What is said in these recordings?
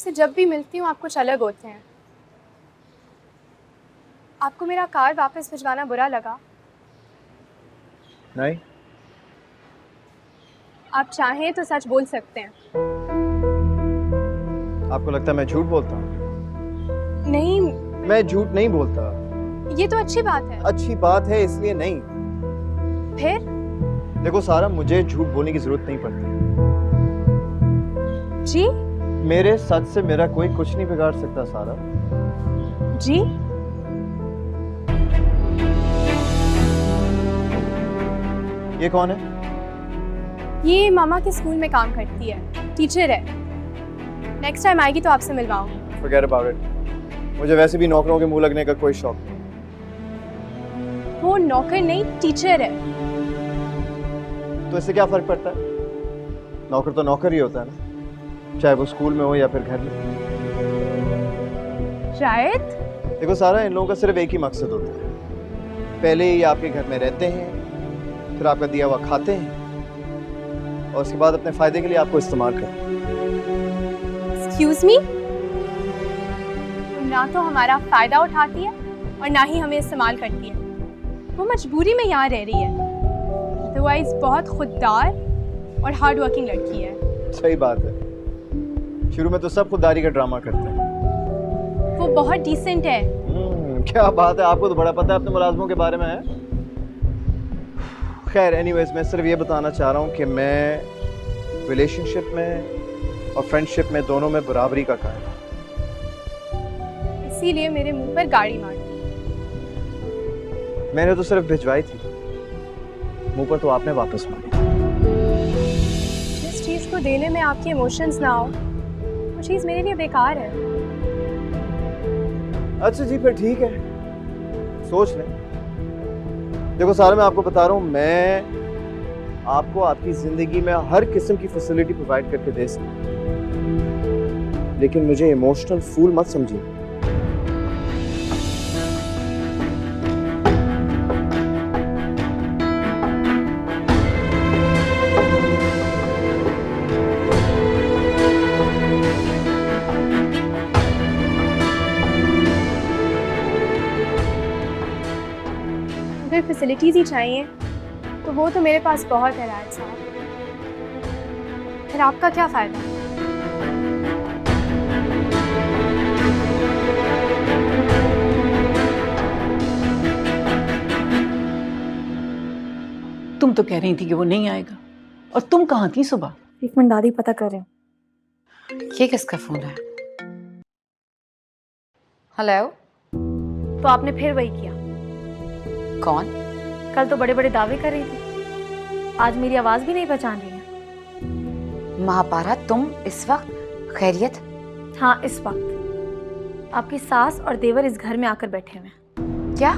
आपसे जब भी मिलती हूँ आप कुछ अलग होते हैं। आपको मेरा कार्ड वापस भिजवाना बुरा लगा? नहीं। आप चाहें तो सच बोल सकते हैं। आपको लगता है मैं झूठ बोलता हूँ? नहीं, मैं झूठ नहीं बोलता। ये तो अच्छी बात है। अच्छी बात है इसलिए नहीं। फिर? देखो सारा, मुझे झूठ बोलने की जरूरत नहीं पड़ती। जी? मेरे सच से मेरा कोई कुछ नहीं बिगाड़ सकता सारा। जी? ये कौन है? ये मामा के स्कूल में काम करती है, टीचर है। नेक्स्ट टाइम आएगी तो आपसे मिलवाऊंगी। Forget about it. मुझे वैसे भी नौकरों के मुंह लगने का कोई शौक नहीं। वो नौकर नहीं, टीचर है। तो इससे क्या फर्क पड़ता है? नौकर तो नौकर ही होता है ना, चाहे वो स्कूल में हो या फिर घर में। शायद। देखो सारा, इन लोगों का सिर्फ एक ही मकसद होता है। पहले ये आपके घर में रहते हैं, फिर आपका दिया हुआ खाते हैं, और उसके बाद अपने फायदे के लिए आपको इस्तेमाल करते हैं। Excuse me? ना तो हमारा फायदा उठाती है और ना ही हमें इस्तेमाल करती है। वो मजबूरी में यहाँ रह रही है, अदरवाइज बहुत खुददार और हार्ड वर्किंग लड़की है। सही बात है, शुरू में तो सब खुददारी का ड्रामा करते हैं। वो बहुत डिसेंट है। क्या बात है, आपको तो बड़ा पता है अपने मुलाजमों के बारे में है। खैर एनीवेज, मैं सिर्फ ये बताना चाह रहा हूँ कि मैं रिलेशनशिप में और फ्रेंडशिप में दोनों में बराबरी का कायल हूं। इसीलिए मेरे मुंह पर गाड़ी मारी। मैंने तो सिर्फ भिजवाई थी, मुंह पर तो आपने वापस मारी। जिस चीज को देने में आपके इमोशंस ना हो, वो चीज मेरे लिए बेकार है। अच्छा जी, फिर ठीक है, सोच लें। देखो सारा, मैं आपको बता रहा हूँ, मैं आपको आपकी जिंदगी में हर किस्म की फैसिलिटी प्रोवाइड करके दे सकता हूं, लेकिन मुझे इमोशनल फूल मत समझिए। अगर फैसिलिटीज ही चाहिए तो वो तो मेरे पास बहुत है राज साहब। फिर आपका क्या फायदा? तुम तो कह रही थी कि वो नहीं आएगा, और तुम कहाँ थी सुबह? एक मिनट दादी, पता कर रहे हो। ये किसका फोन है? हेलो? तो आपने फिर वही किया। कौन? कल तो बड़े बड़े दावे कर रही थी, आज मेरी आवाज भी नहीं पहचान रही है। महापारा, तुम इस वक्त? खैरियत? हाँ, इस वक्त आपकी सास और देवर इस घर में आकर बैठे हुए हैं। क्या?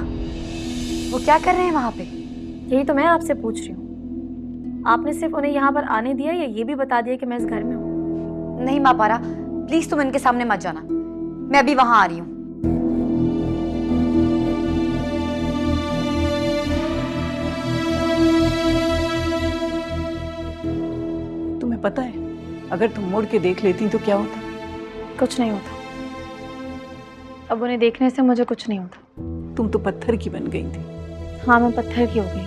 वो क्या कर रहे हैं वहां पे? यही तो मैं आपसे पूछ रही हूँ। आपने सिर्फ उन्हें यहाँ पर आने दिया या ये भी बता दिया कि मैं इस घर में हूँ? नहीं महापारा, प्लीज तुम इनके सामने मत जाना, मैं अभी वहां आ रही हूँ। तुम्हें पता है, अगर तुम मुड़ के देख लेती तो क्या होता? कुछ नहीं होता। अब उन्हें देखने से मुझे कुछ नहीं होता। तुम तो पत्थर की बन गई थी। हाँ, मैं पत्थर की हो गई,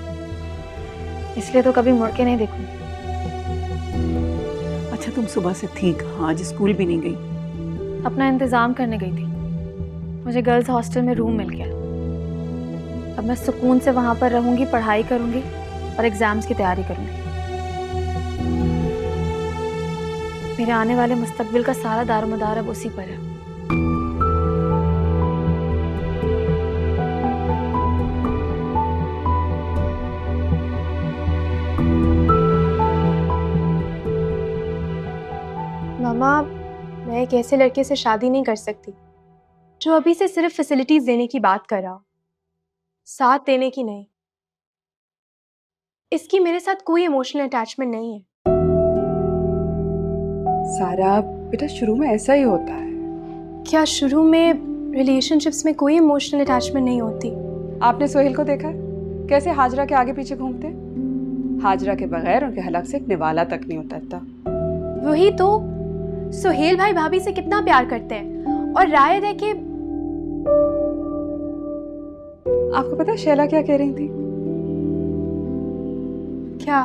इसलिए तो कभी मुड़ के नहीं देखूंगी। अच्छा, तुम सुबह से थी कहाँ? आज स्कूल भी नहीं गई? अपना इंतजाम करने गई थी, मुझे गर्ल्स हॉस्टल में रूम मिल गया। अब मैं सुकून से वहां पर रहूंगी, पढ़ाई करूंगी और एग्जाम्स की तैयारी करूंगी। मेरे आने वाले मुस्तकबिल का सारा दारोमदार अब उसी पर है। मामा, मैं एक ऐसे लड़के से शादी नहीं कर सकती जो अभी से सिर्फ फैसिलिटीज देने की बात कर रहा हो, साथ देने की नहीं। इसकी मेरे साथ कोई इमोशनल अटैचमेंट नहीं है। सारा बेटा, शुरू में ऐसा ही होता है। क्या शुरू में रिलेशनशिप्स में कोई इमोशनल अटैचमेंट नहीं होती? आपने सोहेल को देखा है कैसे हाजरा के आगे पीछे घूमते? हाजरा के बगैर उनके हलक से एक निवाला तक नहीं उतरता। वही तो, सुहेल भाई भाभी से कितना प्यार करते हैं और राय है कि आपको पता है शैला क्या कह रही थी? क्या?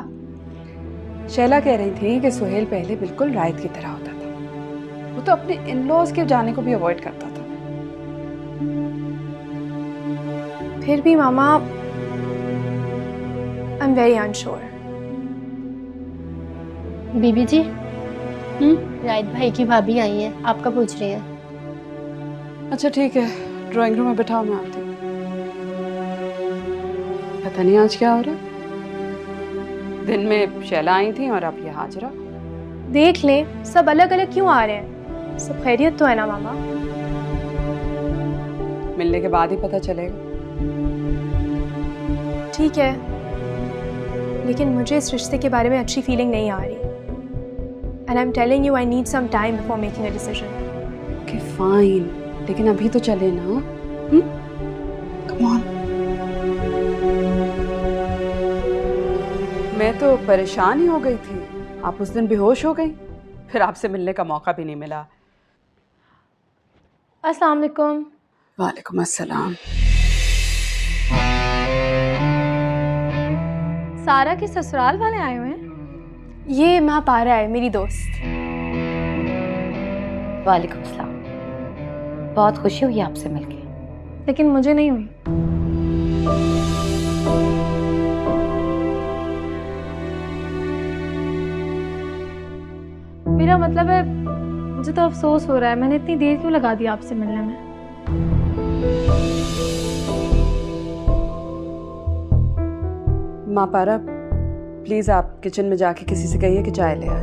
शैला कह रही थी कि सुहेल पहले बिल्कुल रायत की तरह होता था। वो तो अपने इन लॉज के जाने को भी अवॉइड करता था। फिर भी मामा, आई एम वेरी अनश्योर। बीबी जी, रायत भाई की भाभी आई है, आपका पूछ रही है। अच्छा ठीक है, ड्राइंग रूम में बैठाओ, मैं आती हूँ। पता नहीं आज क्या हो रहा है। दिन में शैला आई थी और अब ये हाजरा। देख ले, सब अलग अलग क्यों आ रहे हैं? सब खैरियत तो है ना मामा? मिलने के बाद ही पता चलेगा। ठीक है, लेकिन मुझे इस रिश्ते के बारे में अच्छी फीलिंग नहीं आ रही। And I am telling you, I need some time before making a decision. Okay fine, लेकिन अभी तो चले ना। Come on. मैं तो परेशान ही हो गई थी। आप उस दिन बेहोश हो गई, फिर आपसे मिलने का मौका भी नहीं मिला। अस्सलाम वालेकुम। वालेकुम अस्सलाम। सारा के ससुराल वाले आए हुए हैं? ये महापारा है, मेरी दोस्त। वालेकुम सलाम। बहुत खुशी हुई आपसे मिलके। लेकिन मुझे नहीं हुई। मेरा मतलब है, मुझे तो अफसोस हो रहा है, मैंने इतनी देर क्यों लगा दी आपसे मिलने में। माँ पारा, प्लीज आप किचन में जाके किसी से कहिए कि चाय ले आए।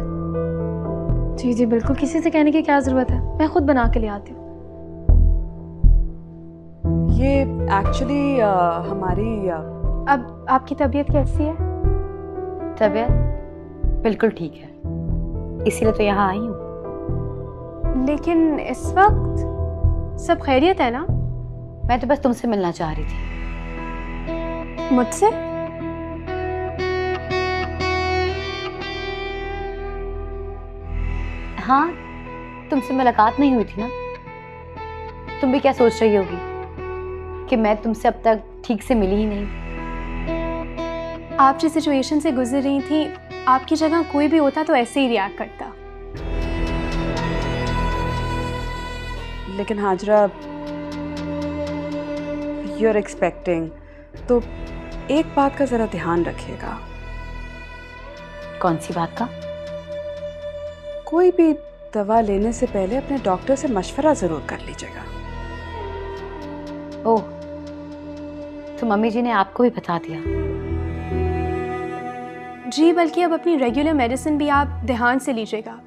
जी जी बिल्कुल, किसी से कहने की क्या ज़रूरत है, मैं खुद बना के ले आती हूँ। ये एक्चुअली हमारी अब आपकी तबीयत कैसी है? तबीयत बिल्कुल ठीक है, इसीलिए तो यहाँ आई हूँ। लेकिन इस वक्त सब खैरियत है ना? मैं तो बस तुमसे मिलना चाह रही थी। मुझसे? हाँ, तुमसे मुलाकात नहीं हुई थी ना। तुम भी क्या सोच रही होगी कि मैं तुमसे अब तक ठीक से मिली ही नहीं। आप जिस सिचुएशन से गुजर रही थी, आपकी जगह कोई भी होता तो ऐसे ही रिएक्ट करता। लेकिन हाजरा, यू आर एक्सपेक्टिंग, तो एक बात का जरा ध्यान रखिएगा। कौन सी बात का? कोई भी दवा लेने से पहले अपने डॉक्टर से मशवरा जरूर कर लीजिएगा। ओह, तो मम्मी जी ने आपको भी बता दिया? जी, बल्कि अब अपनी रेगुलर मेडिसिन भी आप ध्यान से लीजिएगा।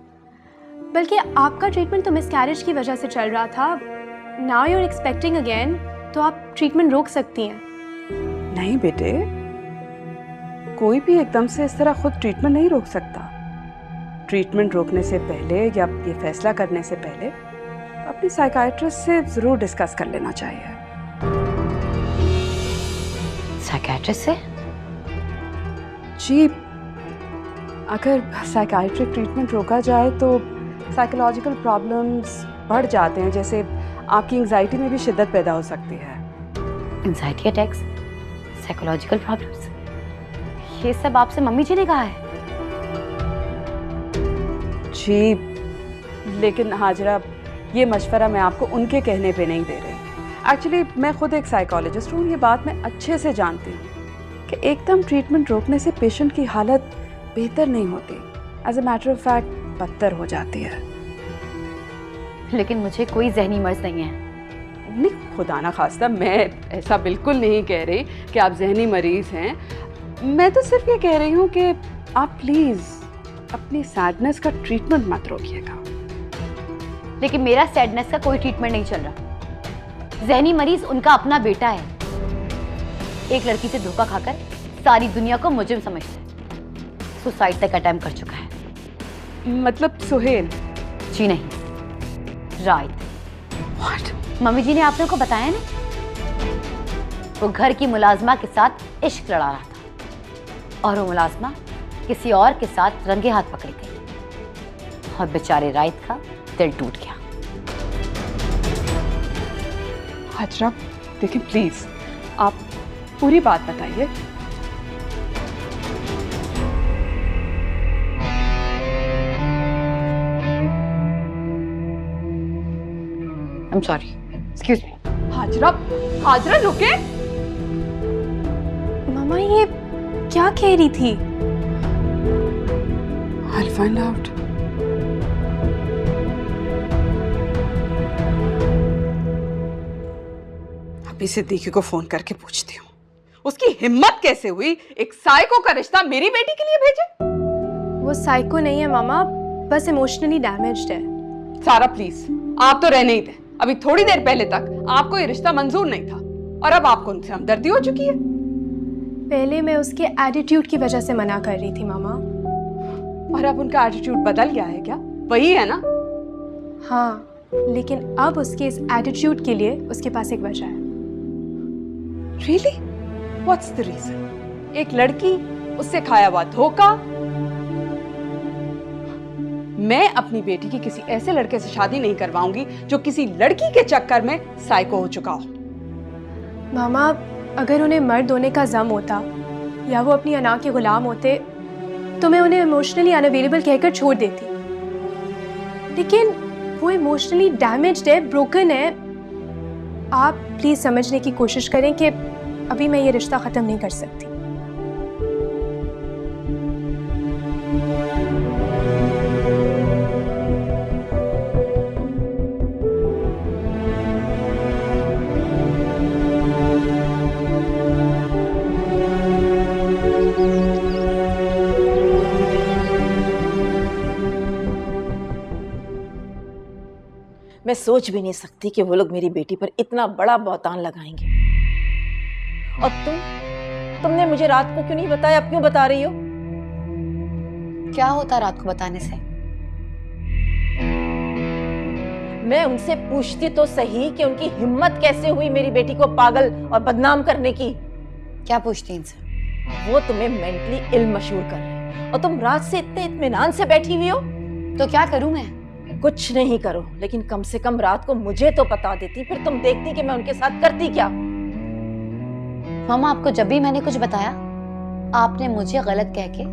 बल्कि आपका ट्रीटमेंट तो मिसकैरेज की वजह से चल रहा था। Now you are expecting again, तो आप ट्रीटमेंट रोक सकती हैं। नहीं बेटे, कोई भी एकदम से इस तरह खुद ट्रीटमेंट नहीं रोक सकता। ट्रीटमेंट रोकने से पहले या ये फैसला करने से पहले अपनी साइकाइट्रिस्ट से जरूर डिस्कस कर लेना चाहिए। साइकियाट्रिस्ट से? जी, अगर साइकाइट्रिक ट्रीटमेंट रोका जाए तो साइकोलॉजिकल प्रॉब्लम्स बढ़ जाते हैं, जैसे आपकी एंजाइटी में भी शिद्दत पैदा हो सकती है। एंजाइटी अटैक्स, साइकोलॉजिकल प्रॉब्लम्स, ये सब आपसे मम्मी जी ने कहा है? जी, लेकिन हाजरा, ये मशवरा मैं आपको उनके कहने पे नहीं दे रही। एक्चुअली मैं खुद एक साइकोलॉजिस्ट हूँ, ये बात मैं अच्छे से जानती हूँ कि एकदम ट्रीटमेंट रोकने से पेशेंट की हालत बेहतर नहीं होती, as a matter of fact बदतर हो जाती है। लेकिन मुझे कोई जहनी मर्ज नहीं है। नहीं, खुदा ना खास्ता, मैं ऐसा बिल्कुल नहीं कह रही कि आप जहनी मरीज हैं। मैं तो सिर्फ ये कह रही हूँ कि आप प्लीज़ अपनी सैडनेस का ट्रीटमेंट मत रोकिएगा। लेकिन मेरा सैडनेस का कोई ट्रीटमेंट नहीं चल रहा। जहनी मरीज उनका अपना बेटा है। एक लड़की से धोखा खाकर सारी दुनिया को मुजरिम समझता है। सुसाइड तक अटेम्प्ट कर चुका है। मतलब सुहेल? जी नहीं, राइट। What? मम्मी जी ने आप लोगों को बताया ना, वो घर की मुलाजमा के साथ इश्क लड़ा रहा था और वो मुलाजमा किसी और के साथ रंगे हाथ पकड़ी गई। और बेचारे रायत का दिल टूट गया। हाजरा देखिए प्लीज, आप पूरी बात बताइए। I am sorry, excuse me. Hajra, Hajra रुके। मामा ये क्या कह रही थी? I'll find out. अभी सिद्दीकी को फोन करके पूछती हूँ, उसकी हिम्मत कैसे हुई एक साइको का रिश्ता मेरी बेटी के लिए भेजे। वो साइको नहीं है मामा, बस इमोशनली डैमेज्ड है। सारा प्लीज, आप तो रहने ही थे। अभी थोड़ी देर पहले तक आपको ये रिश्ता मंजूर नहीं था और अब आपको उनसे हमदर्दी हो चुकी है। पहले मैं उसके एटीट्यूड की वजह से मना कर रही थी मामा। और अब उनका एटीट्यूड बदल गया है क्या? वही है ना? हाँ, लेकिन अब उसके इस एटीट्यूड के लिए उसके पास एक वजह है। Really? What's the reason? एक लड़की, उससे खाया हुआ धोखा। मैं अपनी बेटी की किसी ऐसे लड़के से शादी नहीं करवाऊंगी जो किसी लड़की के चक्कर में साइको हो चुका हो। मामा, अगर उन्हें मर्द होने का जम होता या वो अपनी अना के गुलाम होते तो मैं उन्हें इमोशनली अनअवेलेबल कहकर छोड़ देती, लेकिन वो इमोशनली डैमेज्ड है, ब्रोकन है। आप प्लीज समझने की कोशिश करें कि अभी मैं ये रिश्ता खत्म नहीं कर सकती। मैं सोच भी नहीं सकती कि वो लोग मेरी बेटी पर इतना बड़ा बहतान लगाएंगे। और तुमने मुझे रात को क्यों नहीं बताया? अब क्यों बता रही हो? क्या होता रात को बताने से? मैं उनसे पूछती तो सही कि उनकी हिम्मत कैसे हुई मेरी बेटी को पागल और बदनाम करने की। क्या पूछती इनसे? वो तुम्हें मेंटली इल मशहूर कर रहे हैं और तुम रात से इतने इत्मीनान से बैठी हुई हो। तो क्या करूं मैं? कुछ नहीं करो, लेकिन कम से कम रात को मुझे तो बता देती, फिर तुम देखती कि मैं उनके साथ करती क्या। मामा, आपको जब भी मैंने कुछ बताया आपने मुझे गलत कह के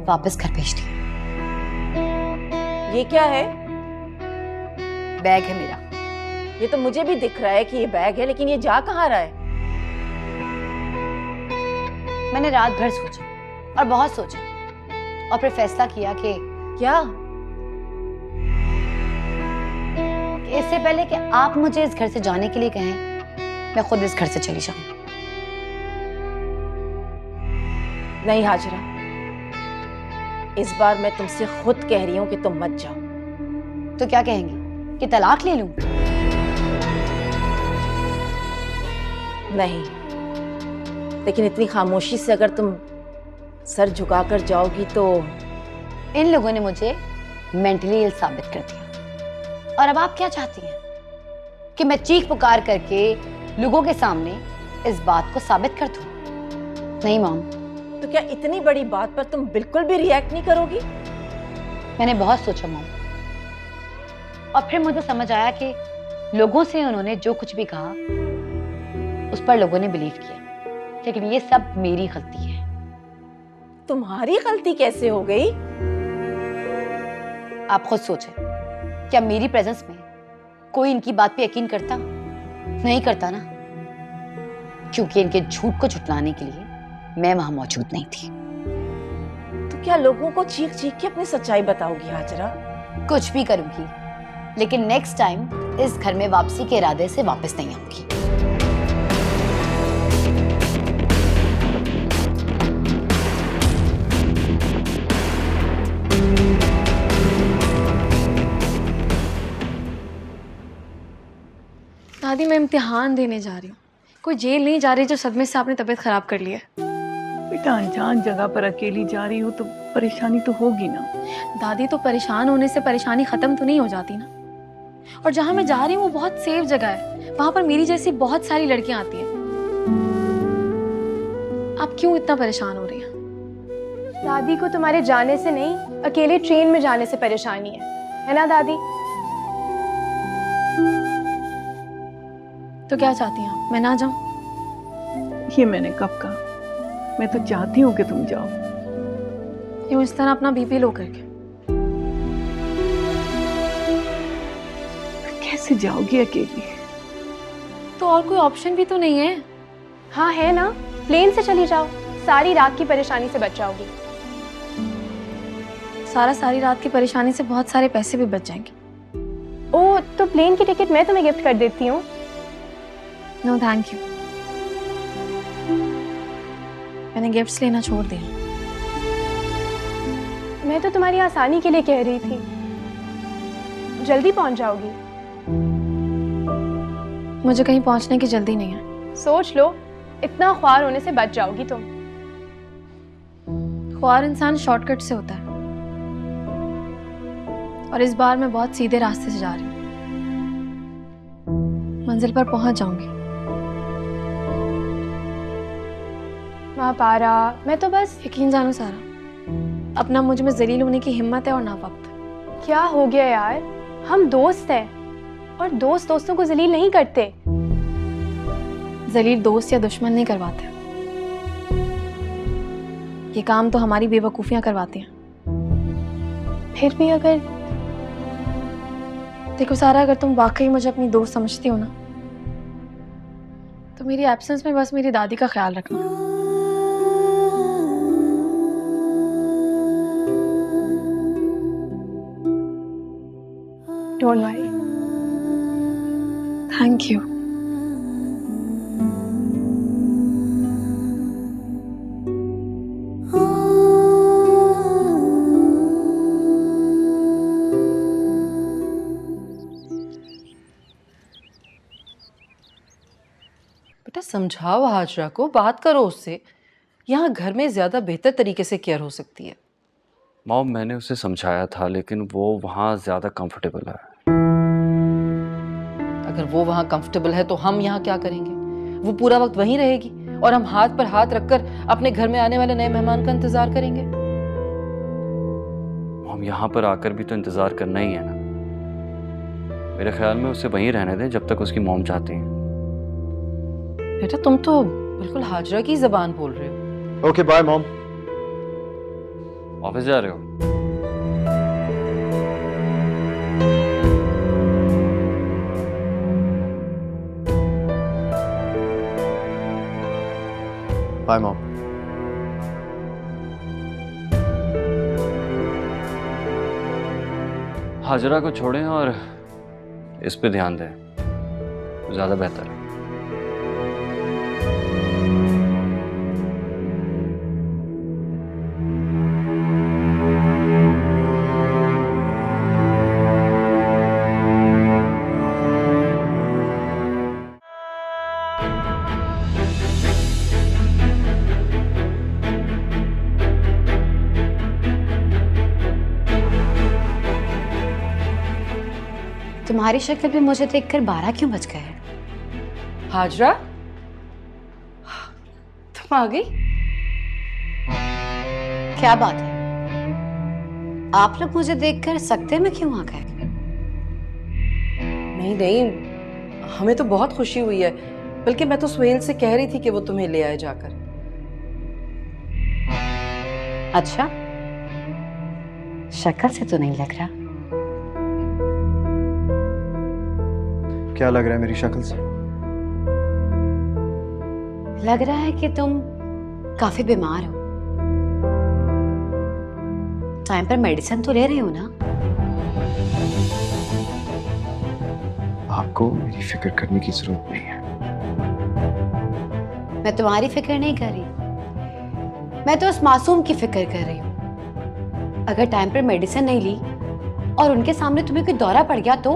वापस घर भेज दिया। ये क्या है? बैग है मेरा। ये तो मुझे भी दिख रहा है कि ये बैग है, लेकिन ये जा कहाँ रहा है? मैंने रात भर सोचा और बहुत सोचा और फिर फैसला किया कि क्या? इससे पहले कि आप मुझे इस घर से जाने के लिए कहें, मैं खुद इस घर से चली जाऊं। नहीं हाजरा, इस बार मैं तुमसे खुद कह रही हूं कि तुम मत जाओ। तो क्या कहेंगे कि तलाक ले लूं? नहीं, लेकिन इतनी खामोशी से अगर तुम सर झुकाकर जाओगी तो। इन लोगों ने मुझे मेंटली इल साबित कर दिया और अब आप क्या चाहती हैं कि मैं चीख पुकार करके लोगों के सामने इस बात को साबित कर दूं? नहीं मॉम। तो क्या इतनी बड़ी बात पर तुम बिल्कुल भी रिएक्ट नहीं करोगी? मैंने बहुत सोचा मॉम, और फिर मुझे समझ आया कि लोगों से उन्होंने जो कुछ भी कहा उस पर लोगों ने बिलीव किया, लेकिन ये सब मेरी गलती है। तुम्हारी गलती कैसे हो गई? आप खुद सोचें, क्या मेरी प्रेजेंस में कोई इनकी बात पे यकीन करता? नहीं करता ना, क्योंकि इनके झूठ को झुटलाने के लिए मैं वहां मौजूद नहीं थी। तो क्या लोगों को चीख चीख के अपनी सच्चाई बताओगी हाजरा? कुछ भी करूंगी, लेकिन नेक्स्ट टाइम इस घर में वापसी के इरादे से वापस नहीं आऊंगी। दादी, मैं इम्तिहान देने जा रही हूँ, कोई जेल नहीं जा रही जो सदमे से आपने तबीयत खराब कर ली है। बेटा, अनजान जगह पर अकेली जा रही हो तो परेशानी तो होगी ना। दादी, तो परेशान होने से परेशानी खत्म तो नहीं हो जाती ना। और जहाँ मैं जा रही हूँ वो बहुत सेफ जगह है, वहां पर मेरी जैसी बहुत सारी लड़कियां आती हैं। आप क्यों इतना परेशान हो रही हैं? दादी को तुम्हारे जाने से नहीं, अकेले ट्रेन में जाने से परेशानी है। है ना दादी? तो क्या चाहती हैं आप, मैं ना जाऊं? ये मैंने कब कहा? मैं तो चाहती हूँ कि तुम जाओ। क्यों इस तरह अपना बीपी लो करके? कैसे जाओगी अकेली? तो और कोई ऑप्शन भी तो नहीं है। हाँ है ना, प्लेन से चली जाओ, सारी रात की परेशानी से बच जाओगी। सारी रात की परेशानी से बहुत सारे पैसे भी बच जाएंगे। ओह, तो प्लेन की टिकट मैं तुम्हें गिफ्ट कर देती हूँ। नो थैंक यू, मैंने गिफ्ट्स लेना छोड़ दिया। मैं तो तुम्हारी आसानी के लिए कह रही थी, जल्दी पहुंच जाओगी। मुझे कहीं पहुंचने की जल्दी नहीं है। सोच लो, इतना ख्वार होने से बच जाओगी तुम। ख्वार इंसान शॉर्टकट से होता है, और इस बार मैं बहुत सीधे रास्ते से जा रही हूँ। मंजिल पर पहुंच जाऊंगी। वहाँ पारा, मैं तो बस। यकीन जानो सारा, अपना मुझ में जलील होने की हिम्मत है और ना वक्त। क्या हो गया यार, हम दोस्त हैं और दोस्त दोस्तों को जलील नहीं करते। जलील दोस्त या दुश्मन नहीं करवाते, ये काम तो हमारी बेवकूफियां करवाती हैं। फिर भी अगर देखो सारा, अगर तुम वाकई मुझे अपनी दोस्त समझती हो ना, तो मेरी एब्सेंस में बस मेरी दादी का ख्याल रखना। Don't worry. Thank you. बेटा समझाओ हाजरा को, बात करो उससे। यहाँ घर में ज़्यादा बेहतर तरीके से केयर हो सकती है। मॉम, मैंने उसे समझाया था लेकिन वो वहाँ ज़्यादा कंफर्टेबल है। अगर वो वहाँ कंफर्टेबल है तो हम यहाँ क्या करेंगे? वो पूरा वक्त वहीं रहेगी और हम हाथ पर हाथ रखकर अपने घर में आने वाले नए मेहमान का इंतजार करेंगे। मॉम, यहाँ पर आकर भी तो इंतज़ार करना ही है ना। मेरे ख्याल में उसे वहीं रहने दें जब तक उसकी मॉम चाहती है। बेटा तुम तो बिल्कुल हाजरा की ज़बान बोल रहे हो। Okay bye mom. ऑफिस जा रहे हो? Bye mom. हाजरा को छोड़ें और इस पे ध्यान दें, ज़्यादा बेहतर है। तुम्हारी शक्ल पे मुझे देखकर 12 क्यों बज गए? हाजरा तुम आ गई? क्या बात है, आप लोग मुझे देखकर सकते में क्यों आ गए? नहीं नहीं, हमें तो बहुत खुशी हुई है, बल्कि मैं तो सुहेल से कह रही थी कि वो तुम्हें ले आए जाकर। अच्छा, शक्ल से तो नहीं लग रहा। क्या लग रहा है मेरी शक्ल से? लग रहा है कि तुम काफी बीमार हो। टाइम पर मेडिसिन तो ले रही हो ना? आपको मेरी फिक्र करने की जरूरत नहीं है। मैं तुम्हारी फिक्र नहीं कर रही, मैं तो उस मासूम की फिक्र कर रही हूँ। अगर टाइम पर मेडिसिन नहीं ली और उनके सामने तुम्हें कोई दौरा पड़ गया तो?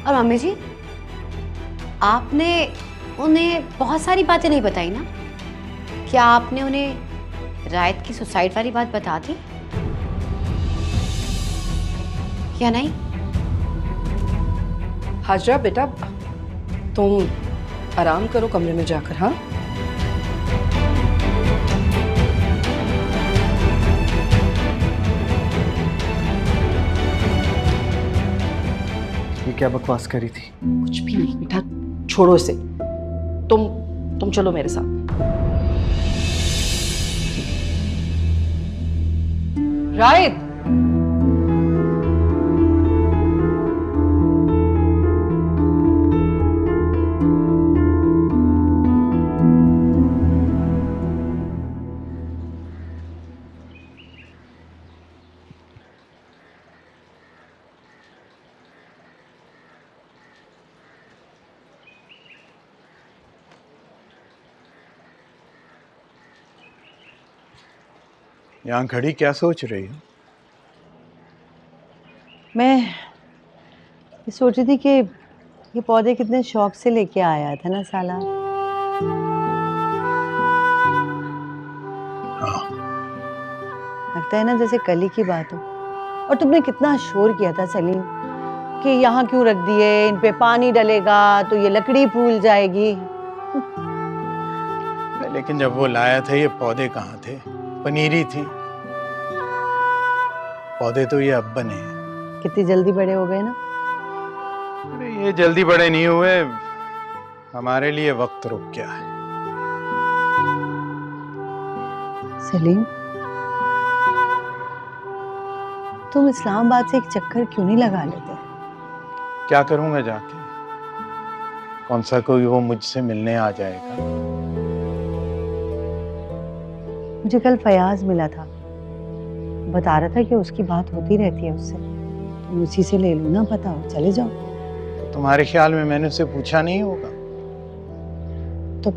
और मम्मी जी, आपने उन्हें बहुत सारी बातें नहीं बताई ना? क्या आपने उन्हें रायत की सुसाइड वाली बात बता दी या नहीं? हाजरा बेटा तुम आराम करो कमरे में जाकर। हाँ क्या बकवास करी थी? कुछ भी नहीं बेटा, छोड़ो इसे। तुम चलो मेरे साथ। राइट, यहाँ खड़ी क्या सोच रही हो? मैं ये सोच रही थी कि ये पौधे कितने शौक से लेके आया था ना साला। हाँ। लगता है ना जैसे कल ही की बात हो। और तुमने कितना शोर किया था सलीम कि यहाँ क्यों रख दिए, इन पे पानी डलेगा तो ये लकड़ी फूल जाएगी। लेकिन जब वो लाया था ये पौधे कहाँ थे? पनीरी थी। पौधे तो ये अब बने हैं। कितनी जल्दी बड़े हो गए ना। अरे ये जल्दी बड़े नहीं हुए, हमारे लिए वक्त रुक गया है। सलीम, तुम इस्लामाबाद से एक चक्कर क्यों नहीं लगा लेते? क्या करूंगा जाके? कौन सा कोई वो मुझसे मिलने आ जाएगा? मुझे कल फयाज मिला था, बता रहा था कि उसकी बात होती रहती है उससे। तुम उसी से ले लो ना पता, हो चले जाओ। तो तुम्हारे ख्याल में मैंने उसे पूछा नहीं होगा? तो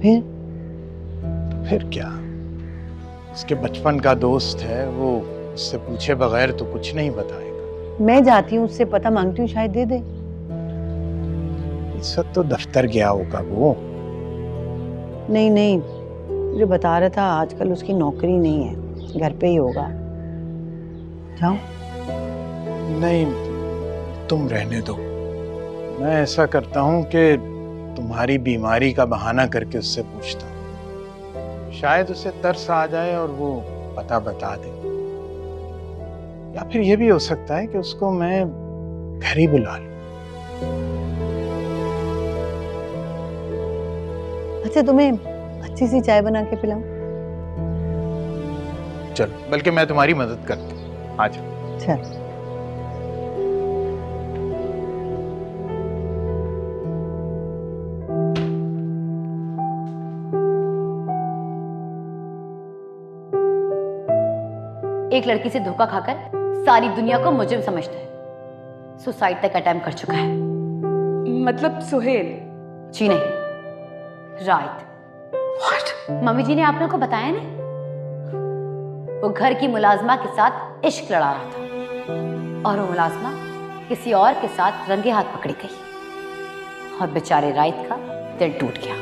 फिर क्या? उसके बचपन का दोस्त है वो, उससे पूछे बगैर तो कुछ नहीं बताएगा। मैं जाती हूँ उससे पता मांगती हूँ, शायद दे दे। इस वक्त तो दफ्तर गया होगा वो। नहीं, मुझे बता रहा था आजकल उसकी नौकरी नहीं है, घर पे ही होगा। जाओ। नहीं, तुम रहने दो। मैं ऐसा करता हूँ कि तुम्हारी बीमारी का बहाना करके उससे पूछता हूँ। शायद उसे तरस आ जाए और वो पता बता दे। या फिर ये भी हो सकता है कि उसको मैं घर ही बुला लूं। अच्छा, तुम्हें अच्छी सी चाय बना के पिलाऊं? चलो, बल्कि मैं तुम्हारी मदद करती हूँ। आ जाओ। चल। एक लड़की से धोखा खाकर सारी दुनिया को मुजरिम समझता है। सुसाइड तक अटेम्प्ट कर चुका है। मतलब सुहेल? जी नहीं, राइट। What? मम्मी जी ने आप लोगों को बताया नहीं? वो घर की मुलाजमा के साथ इश्क लड़ा रहा था और वो मुलाजमा किसी और के साथ रंगे हाथ पकड़ी गई और बेचारे राइट का दिल टूट गया।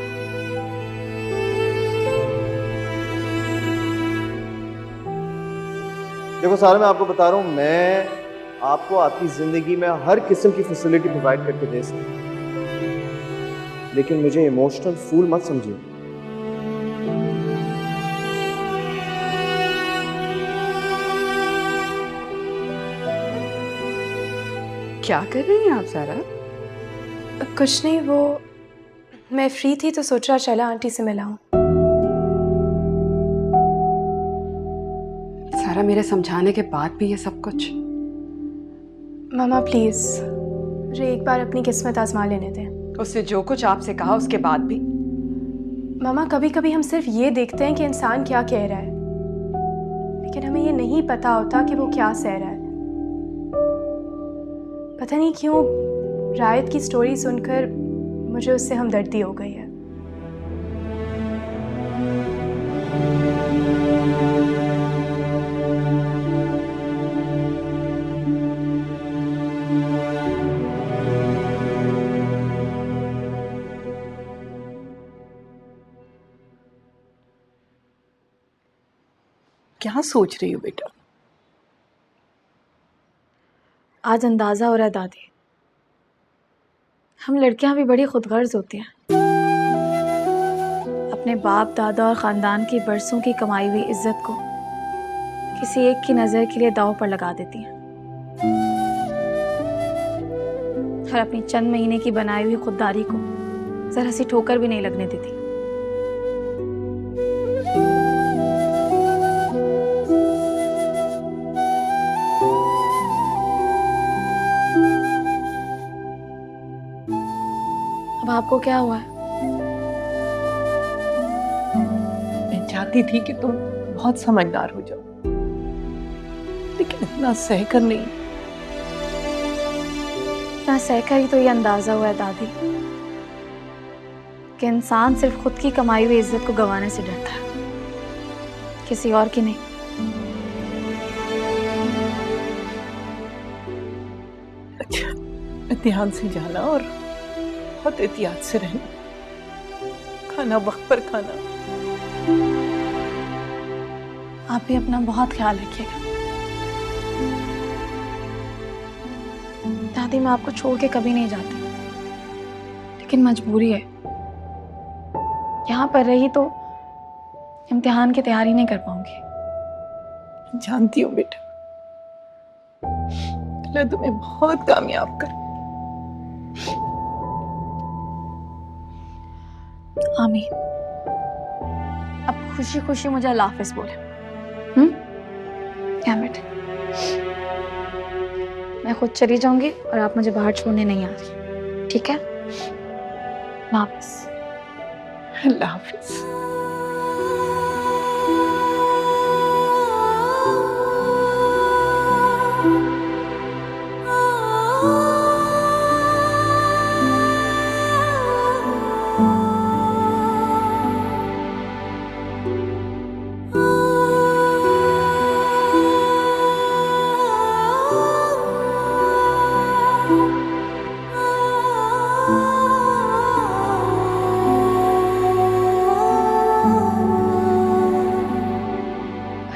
देखो सारा, मैं आपको बता रहा हूँ, मैं आपको आपकी जिंदगी में हर किस्म की फैसिलिटी प्रोवाइड करके दे सकता हूँ, लेकिन मुझे इमोशनल फूल मत समझिए। क्या कर रही हैं आप सारा? कुछ नहीं, वो मैं फ्री थी तो सोचा चला आंटी से मिलाऊं। सारा, मेरे समझाने के बाद भी ये सब कुछ? मामा प्लीज, मुझे एक बार अपनी किस्मत आजमा लेने दें। उसने जो कुछ आपसे कहा उसके बाद भी? मामा, कभी कभी हम सिर्फ ये देखते हैं कि इंसान क्या कह रहा है, लेकिन हमें ये नहीं पता होता कि वो क्या सह रहा है। पता नहीं क्यों रायत की स्टोरी सुनकर मुझे उससे हमदर्दी हो गई है। क्या सोच रही हो बेटा? आज अंदाज़ा हो रहा है दादी, हम लड़कियां भी बड़ी खुदगर्ज होती हैं। अपने बाप दादा और ख़ानदान की बरसों की कमाई हुई इज्जत को किसी एक की नज़र के लिए दांव पर लगा देती हैं। और अपनी चंद महीने की बनाई हुई खुददारी को जरा सी ठोकर भी नहीं लगने देती। अब आपको क्या हुआ है? मैं चाहती थी कि तुम बहुत समझदार हो जाओ, लेकिन इतना सहकर नहीं। इतना सहकर ही तो ये अंदाजा हुआ है दादी कि इंसान सिर्फ खुद की कमाई हुई इज्जत को गंवाने से डरता है, किसी और की नहीं। अच्छा, ध्यान से जाना और बहुत एहतियात से रहना, खाना वक्त पर खाना। आप भी अपना बहुत ख्याल रखिएगा। दादी, मैं आपको छोड़ के कभी नहीं जाती, लेकिन मजबूरी है। यहाँ पर रही तो इम्तिहान की तैयारी नहीं कर पाऊंगी। जानती हूँ बेटा, अल्लाह तुम्हें बहुत कामयाब कर। आमीन। अब खुशी खुशी मुझे अल्लाह हाफिज़ बोले। क्या बेटे, मैं खुद चली जाऊंगी और आप मुझे बाहर छोड़ने नहीं आ रही, ठीक है? वापस। अल्लाह हाफिज़।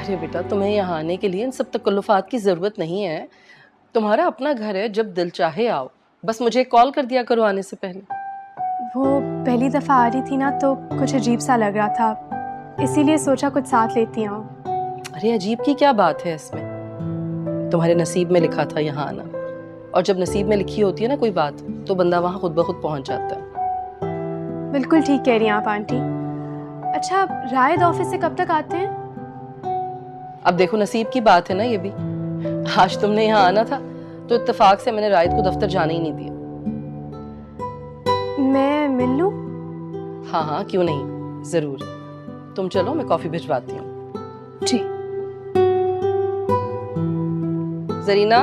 अरे बेटा, तुम्हें यहाँ आने के लिए इन सब तकल्लुफ़ात की ज़रूरत नहीं है। तुम्हारा अपना घर है, जब दिल चाहे आओ। बस मुझे कॉल कर दिया करो आने से पहले। वो पहली दफ़ा आ रही थी ना, तो कुछ अजीब सा लग रहा था, इसीलिए सोचा कुछ साथ लेती हूँ। अरे अजीब की क्या बात है इसमें? तुम्हारे नसीब में लिखा था यहाँ आना, और जब नसीब में लिखी होती है ना कोई बात, तो बंदा वहाँ खुद ब खुद पहुँच जाता है। बिल्कुल ठीक कह रही हैं आप आंटी। अच्छा, रायद ऑफिस से कब तक आते हैं? अब देखो, नसीब की बात है ना ये भी। आज तुमने यहाँ आना था तो इत्तेफाक से मैंने रायत को दफ्तर जाने ही नहीं दिया। मैं मिल लूं? हाँ हाँ, क्यों नहीं, जरूर। तुम चलो, मैं कॉफी भिजवाती हूँ। जी। जरीना,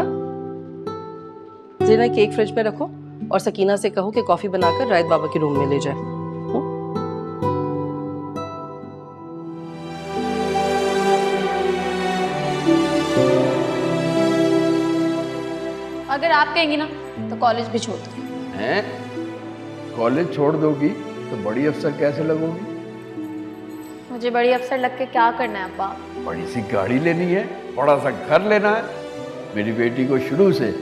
केक फ्रिज में रखो और सकीना से कहो कि कॉफी बनाकर रायत बाबा के रूम में ले जाए। अगर आप कहेंगी ना तो कॉलेज भी छोड़ दूँ। हैं? कॉलेज छोड़ दोगी तो बड़ी अफसर कैसे लगोगी? मुझे बड़ी अफसर लग के क्या करना है अब्बा? बड़ी सी गाड़ी लेनी है, बड़ा सा घर लेना है। मेरी बेटी को शुरू से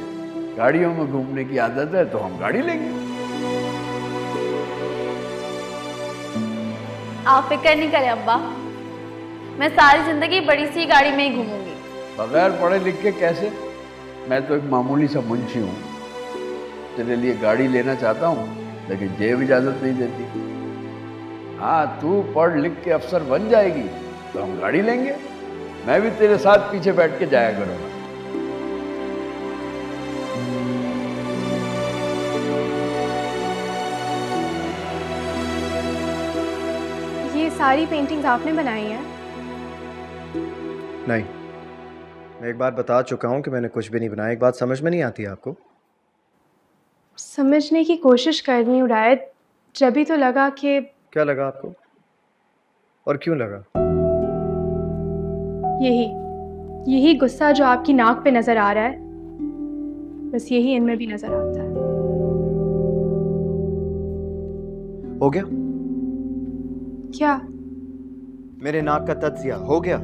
गाड़ियों में घूमने की आदत है, तो हम गाड़ी लेंगे। आप फिक्र नहीं करें अब्बा, मैं सारी जिंदगी बड़ी सी गाड़ी में ही घूमूंगी। बगैर पढ़े लिख के कैसे? मैं तो एक मामूली सा मुंशी हूँ। तेरे लिए गाड़ी लेना चाहता हूँ, लेकिन जेब इजाजत नहीं देती। हाँ, तू पढ़ लिख के अफसर बन जाएगी तो हम गाड़ी लेंगे। मैं भी तेरे साथ पीछे बैठ के जाया करूँगा। ये सारी पेंटिंग्स आपने बनाई हैं? नहीं, मैं एक बार बता चुका हूँ कि मैंने कुछ भी नहीं बनाया। एक बात समझ में नहीं आती आपको? समझने की कोशिश कर रही हूँ रायद, जब तो लगा कि... क्या लगा आपको और क्यों लगा? यही गुस्सा जो आपकी नाक पे नजर आ रहा है, बस यही इनमें भी नजर आता है। हो गया? क्या? मेरे नाक का तज्जिया हो गया?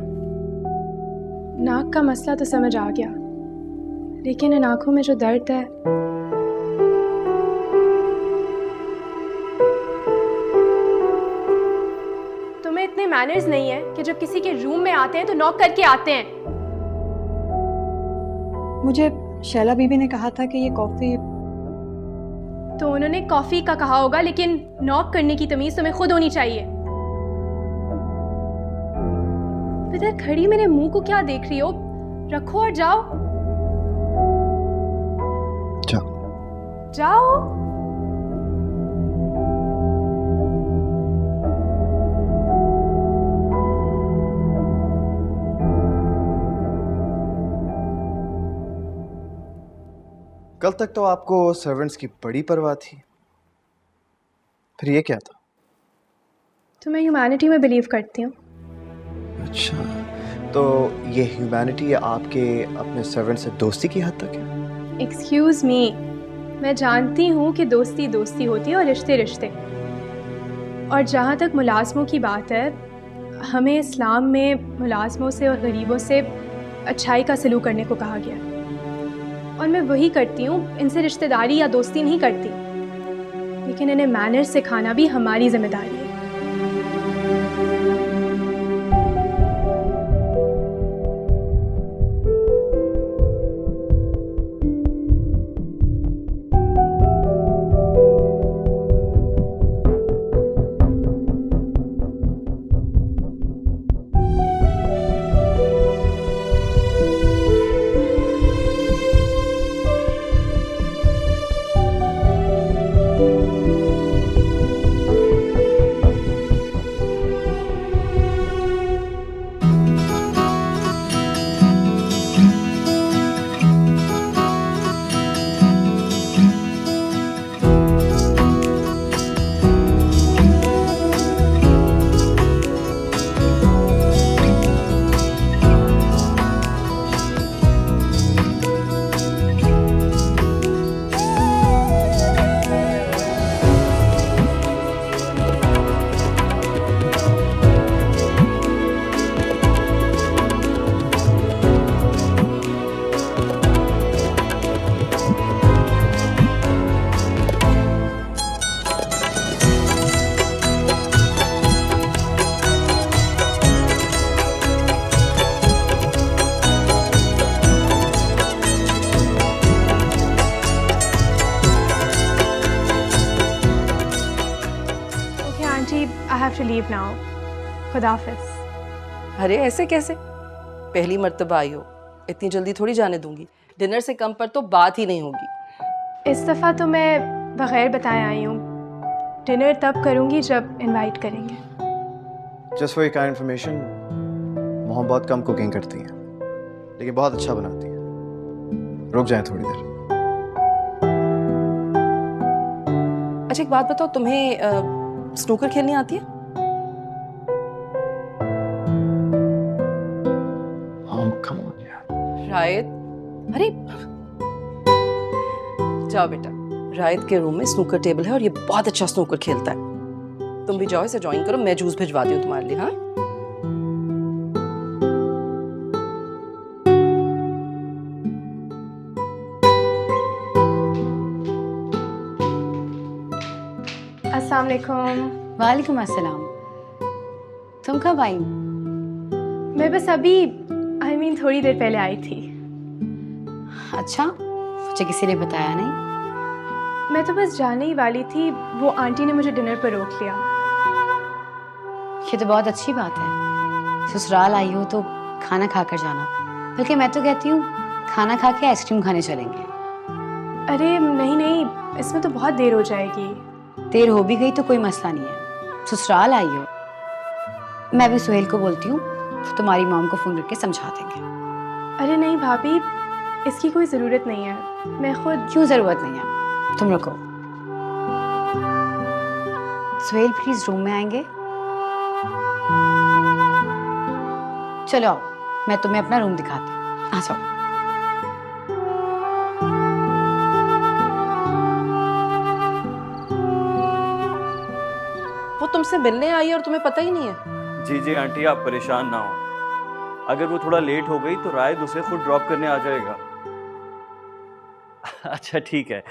नाक का मसला तो समझ आ गया, लेकिन इन आंखों में जो दर्द है... तुम्हें इतने मैनर्स नहीं है कि जब किसी के रूम में आते हैं तो नॉक करके आते हैं। मुझे शैला बीबी ने कहा था कि ये कॉफी तो उन्होंने कॉफ़ी का कहा होगा, लेकिन नॉक करने की तमीज़ तुम्हें खुद होनी चाहिए। इधर खड़ी मेरे मुंह को क्या देख रही हो? रखो और जाओ। जाओ। कल तक तो आपको सर्वेंट्स की बड़ी परवाह थी, फिर ये क्या था? तो मैं ह्यूमैनिटी में बिलीव करती हूँ। अच्छा, तो ये ह्यूमैनिटी आपके अपने सर्वेंट से दोस्ती की हद तक है? एक्सक्यूज़ मी, मैं जानती हूँ कि दोस्ती दोस्ती होती है और रिश्ते रिश्ते। और जहाँ तक मुलाजमों की बात है, हमें इस्लाम में मुलाजमों से और गरीबों से अच्छाई का सलूक करने को कहा गया, और मैं वही करती हूँ। इनसे रिश्तेदारी या दोस्ती नहीं करती, लेकिन इन्हें मैनर्स सिखाना भी हमारी जिम्मेदारी है। I have to leave now. खुदाफिज। अरे ऐसे कैसे? पहली मर्तबा आई हो, इतनी जल्दी थोड़ी जाने दूंगी। डिनर से कम पर तो बात ही नहीं होगी। इस दफ़ा तो मैं बगैर बताए आई हूँ। डिनर तब करूँगी जब इनवाइट करेंगे। Just for your kind information, Mohammed बहुत कम कुकिंग करती हैं, लेकिन बहुत अच्छा बनाती हैं। रुक जाएं थोड़ी देर। अच्छा एक बात बताओ, तुम्हें स्नूकर खेलनी आती है? कम ऑन यार। रायत, अरे जाओ बेटा, रायत के रूम में स्नूकर टेबल है और ये बहुत अच्छा स्नूकर खेलता है। तुम भी जाओ, इसे ज्वाइन करो, मैं जूस भिजवाती हूँ तुम्हारे लिए। हाँ अस्सलाम वालेकुम। वालेकुम अस्सलाम। तुम कब आई? मैं बस अभी थोड़ी देर पहले आई थी। अच्छा, मुझे किसी ने बताया नहीं। मैं तो बस जाने ही वाली थी, वो आंटी ने मुझे डिनर पर रोक लिया। ये तो बहुत अच्छी बात है। ससुराल आई हो तो खाना खाकर जाना, बल्कि मैं तो कहती हूँ खाना खा के आइसक्रीम खाने चलेंगे। अरे नहीं नहीं, इसमें तो बहुत देर हो जाएगी। देर हो भी गई तो कोई मसला नहीं है, ससुराल आई हो। मैं भी सुहेल को बोलती हूँ, तो तुम्हारी मॉम को फ़ोन करके समझा देंगे। अरे नहीं भाभी, इसकी कोई ज़रूरत नहीं है, मैं खुद। क्यों ज़रूरत नहीं है? तुम रुको। सुहेल प्लीज़ रूम में आएंगे? चलो आओ, मैं तुम्हें अपना रूम दिखाती हूँ। आ जाओ। वो तुमसे मिलने आई है और तुम्हें पता ही नहीं है? जी जी आंटी, आप परेशान ना हो। अगर वो थोड़ा लेट हो गई तो रायद उसे खुद ड्रॉप करने आ जाएगा। अच्छा ठीक है,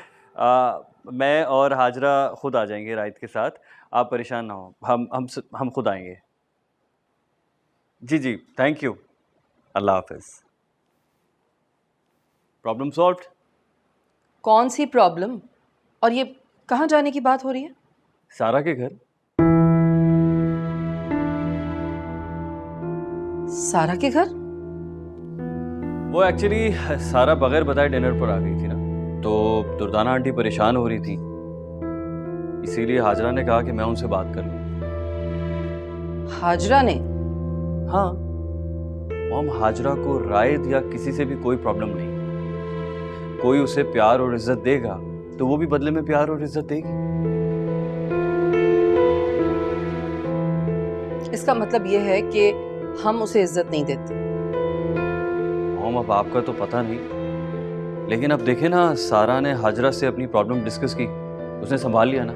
मैं और हाजरा खुद आ जाएंगे रायद के साथ। आप परेशान ना हो, हम खुद आएंगे। जी जी, थैंक यू। अल्लाह हाफिज। Problem solved. कौन सी प्रॉब्लम? और ये कहाँ जाने की बात हो रही है? सारा के घर। सारा के घर? वो एक्चुअली सारा बगैर बताए डिनर पर आ गई थी ना, तो दुर्दाना आंटी परेशान हो रही थी, इसीलिए हाजरा ने कहा कि मैं उनसे बात कर लूं। हाजरा ने? हाँ मॉम, हाजरा को रायद या किसी से भी कोई प्रॉब्लम नहीं। कोई उसे प्यार और इज्जत देगा तो वो भी बदले में प्यार और इज्जत देगी। इसका मतलब ये है कि हम उसे इज्जत नहीं देते। मॉम अब आपका तो पता नहीं, लेकिन अब देखे ना, सारा ने हाजरा से अपनी प्रॉब्लम डिस्कस की, उसने संभाल लिया ना।